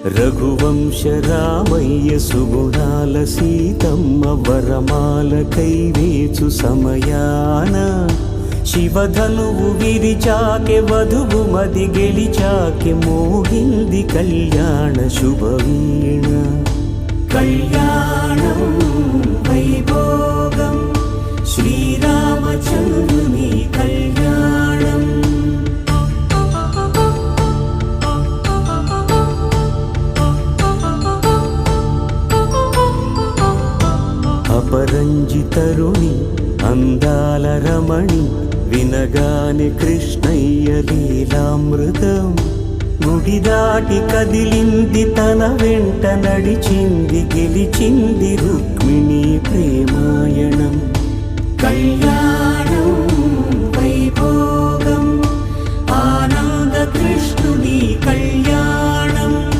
రఘువంశ రామయ్య సుగుణాల సీతమ్మ వరమాల కైవేచు సమయాన శివధనువు విరిచాకె వధువు మది గెలిచాకె మోగింది కళ్యాణ శుభవీణ. కళ్యాణం వైభోగం శ్రీరామచంద్రుని కళ్యాణం. అపరంజి తరుణి అందాల రమణి వినగానే కృష్ణయ్య లీలామృతం. గుడి దాటి కదిలింది తన వెంట నడిచింది గెలిచింది రుక్మిణి ప్రేమాయణం. కళ్యాణ